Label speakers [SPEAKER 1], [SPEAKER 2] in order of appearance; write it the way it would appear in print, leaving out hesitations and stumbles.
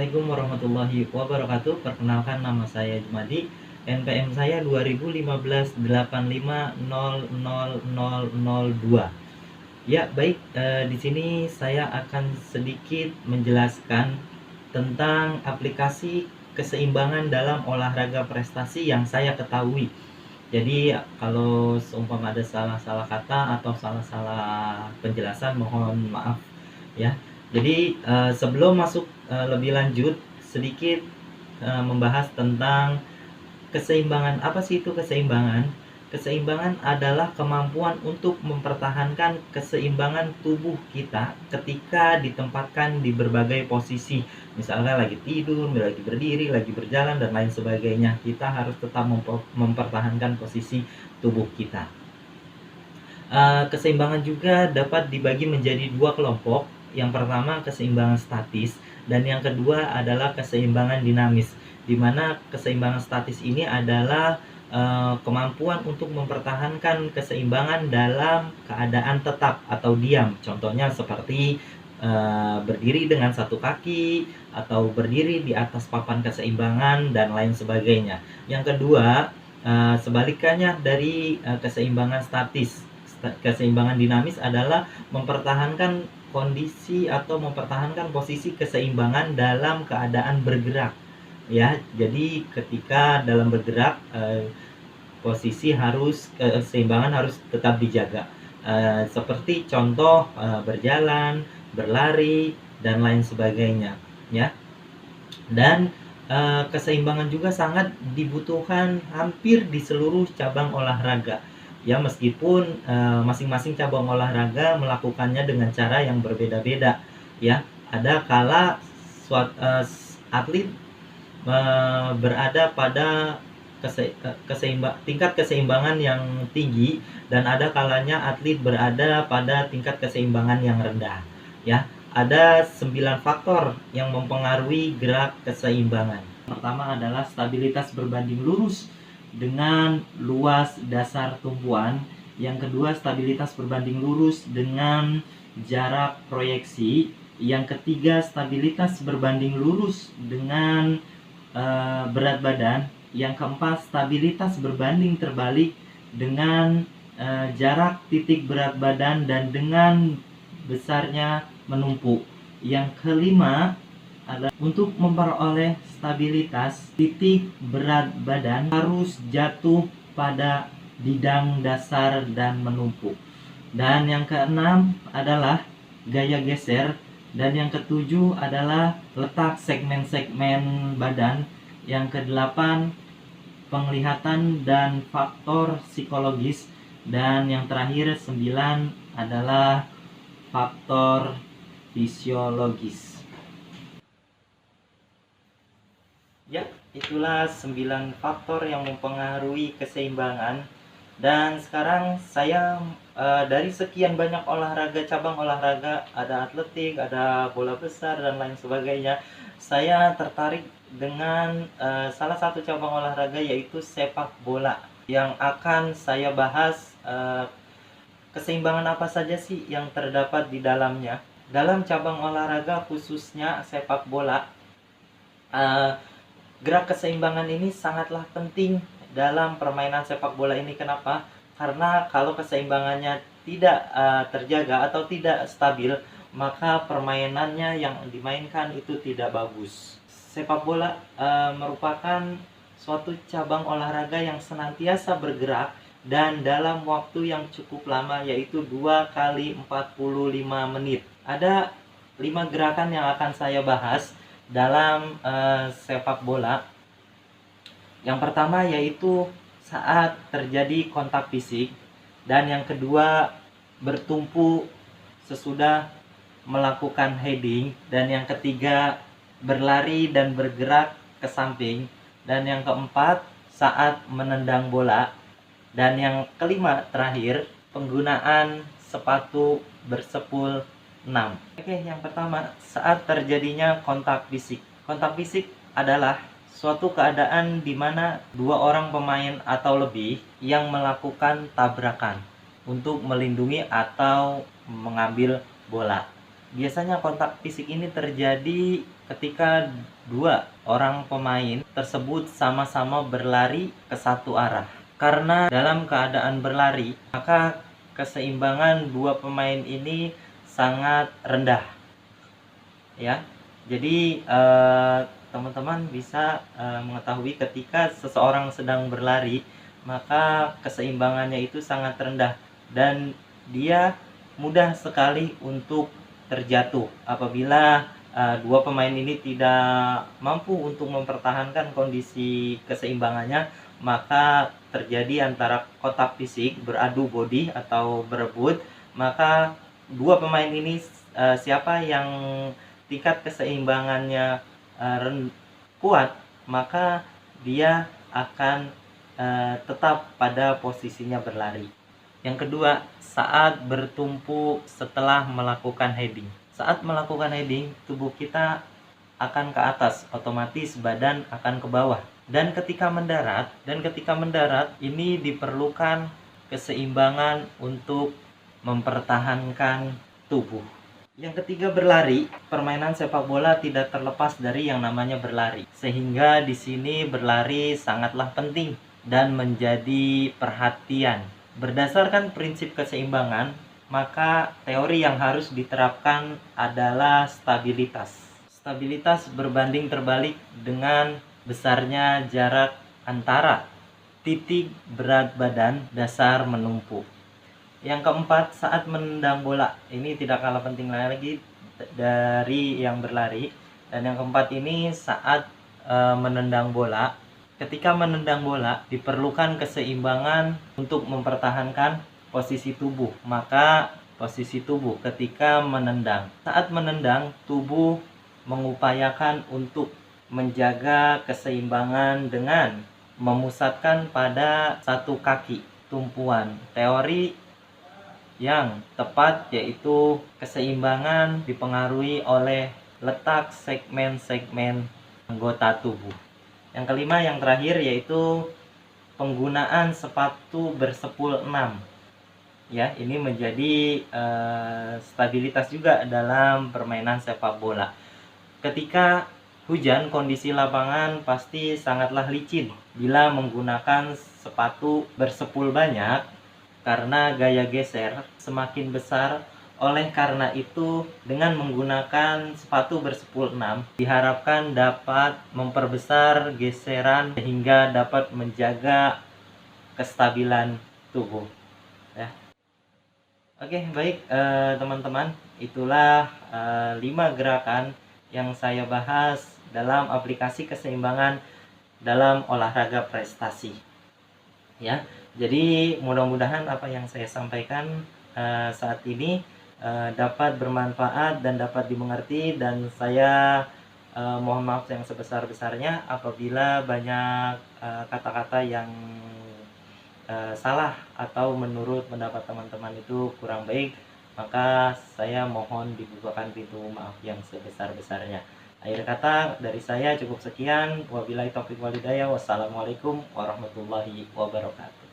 [SPEAKER 1] Assalamualaikum warahmatullahi wabarakatuh. Perkenalkan, nama saya Jumadi. NPM saya 2015-85-00002. Ya, baik. Di sini saya akan sedikit menjelaskan tentang aplikasi keseimbangan dalam olahraga prestasi yang saya ketahui. Jadi, kalau seumpama ada salah-salah kata atau salah-salah penjelasan, mohon maaf ya. Jadi, sebelum masuk lebih lanjut, sedikit membahas tentang keseimbangan. Apa sih itu keseimbangan? Keseimbangan adalah kemampuan untuk mempertahankan keseimbangan tubuh kita ketika ditempatkan di berbagai posisi. Misalnya lagi tidur, lagi berdiri, lagi berjalan, dan lain sebagainya. Kita harus tetap mempertahankan posisi tubuh kita. Keseimbangan juga dapat dibagi menjadi dua kelompok. Yang pertama keseimbangan statis, dan yang kedua adalah keseimbangan dinamis, di mana keseimbangan statis ini adalah kemampuan untuk mempertahankan keseimbangan dalam keadaan tetap atau diam. Contohnya seperti berdiri dengan satu kaki, atau berdiri di atas papan keseimbangan, dan lain sebagainya. Yang kedua, sebalikannya dari keseimbangan statis. Keseimbangan dinamis adalah mempertahankan kondisi atau mempertahankan posisi keseimbangan dalam keadaan bergerak. Ya, jadi ketika dalam bergerak, posisi keseimbangan harus tetap dijaga. Seperti contoh berjalan, berlari, dan lain sebagainya, ya. Dan keseimbangan juga sangat dibutuhkan hampir di seluruh cabang olahraga. Ya, meskipun masing-masing cabang olahraga melakukannya dengan cara yang berbeda-beda, ya. Ada kala atlet berada pada tingkat keseimbangan yang tinggi, dan ada kalanya atlet berada pada tingkat keseimbangan yang rendah, ya. Ada 9 faktor yang mempengaruhi gerak keseimbangan. Pertama adalah stabilitas berbanding lurus dengan luas dasar tumpuan. Yang kedua, stabilitas berbanding lurus dengan jarak proyeksi. Yang ketiga, stabilitas berbanding lurus dengan berat badan. Yang keempat, stabilitas berbanding terbalik dengan jarak titik berat badan dan dengan besarnya menumpuk. Yang kelima adalah untuk memperoleh stabilitas, titik berat badan harus jatuh pada bidang dasar dan menumpuk. Dan yang keenam adalah gaya geser. Dan yang ketujuh adalah letak segmen-segmen badan. Yang kedelapan, penglihatan dan faktor psikologis. Dan yang terakhir 9 adalah faktor fisiologis. Ya, itulah 9 faktor yang mempengaruhi keseimbangan. Dan sekarang saya dari sekian banyak olahraga, cabang olahraga, ada atletik, ada bola besar, dan lain sebagainya, saya tertarik dengan salah satu cabang olahraga, yaitu sepak bola. Yang akan saya bahas, keseimbangan apa saja sih yang terdapat di dalamnya. Dalam cabang olahraga khususnya sepak bola, gerak keseimbangan ini sangatlah penting dalam permainan sepak bola ini. Kenapa? Karena kalau keseimbangannya tidak terjaga atau tidak stabil, maka permainannya yang dimainkan itu tidak bagus. Sepak bola merupakan suatu cabang olahraga yang senantiasa bergerak dan dalam waktu yang cukup lama, yaitu 2 kali 45 menit. Ada 5 gerakan yang akan saya bahas dalam sepak bola. Yang pertama yaitu saat terjadi kontak fisik, dan yang kedua bertumpu sesudah melakukan heading, dan yang ketiga berlari dan bergerak ke samping, dan yang keempat saat menendang bola, dan yang kelima terakhir penggunaan sepatu bersepul 6. Oke, yang pertama, saat terjadinya kontak fisik. Kontak fisik adalah suatu keadaan di mana dua orang pemain atau lebih yang melakukan tabrakan untuk melindungi atau mengambil bola. Biasanya kontak fisik ini terjadi ketika dua orang pemain tersebut sama-sama berlari ke satu arah. Karena dalam keadaan berlari, maka keseimbangan dua pemain ini sangat rendah. Ya. Jadi teman-teman bisa mengetahui ketika seseorang sedang berlari, maka keseimbangannya itu sangat rendah dan dia mudah sekali untuk terjatuh apabila dua pemain ini tidak mampu untuk mempertahankan kondisi keseimbangannya, maka terjadi antara kontak fisik, beradu body atau berebut, maka dua pemain ini siapa yang tingkat keseimbangannya kuat, maka dia akan tetap pada posisinya berlari. Yang kedua, saat bertumpu setelah melakukan heading. Saat melakukan heading, tubuh kita akan ke atas, otomatis badan akan ke bawah. Dan ketika mendarat ini diperlukan keseimbangan untuk mempertahankan tubuh. Yang ketiga, berlari. Permainan sepak bola tidak terlepas dari yang namanya berlari. Sehingga di sini berlari sangatlah penting dan menjadi perhatian. Berdasarkan prinsip keseimbangan, maka teori yang harus diterapkan adalah stabilitas. Stabilitas berbanding terbalik dengan besarnya jarak antara titik berat badan dasar menumpuk. Yang keempat, saat menendang bola. Ini tidak kalah penting lagi dari yang berlari. Dan yang keempat ini saat menendang bola. Ketika menendang bola, diperlukan keseimbangan untuk mempertahankan posisi tubuh. Maka posisi tubuh ketika menendang. Saat menendang, tubuh mengupayakan untuk menjaga keseimbangan dengan memusatkan pada satu kaki tumpuan. Teori yang tepat yaitu keseimbangan dipengaruhi oleh letak segmen-segmen anggota tubuh. Yang kelima, yang terakhir, yaitu penggunaan sepatu bersepul 6. Ya, ini menjadi stabilitas juga dalam permainan sepak bola. Ketika hujan, kondisi lapangan pasti sangatlah licin. Bila menggunakan sepatu bersepul banyak, karena gaya geser semakin besar. Oleh karena itu, dengan menggunakan sepatu bersepul 6 diharapkan dapat memperbesar geseran sehingga dapat menjaga kestabilan tubuh. Ya. Oke, baik teman-teman, itulah 5 gerakan yang saya bahas dalam aplikasi keseimbangan dalam olahraga prestasi. Ya, jadi mudah-mudahan apa yang saya sampaikan saat ini dapat bermanfaat dan dapat dimengerti, dan saya mohon maaf yang sebesar-besarnya apabila banyak kata-kata yang salah atau menurut pendapat teman-teman itu kurang baik, maka saya mohon dibukakan pintu maaf yang sebesar-besarnya. Akhir kata dari saya cukup sekian. Wabillahi taufiq wal hidayah. Wassalamualaikum warahmatullahi wabarakatuh.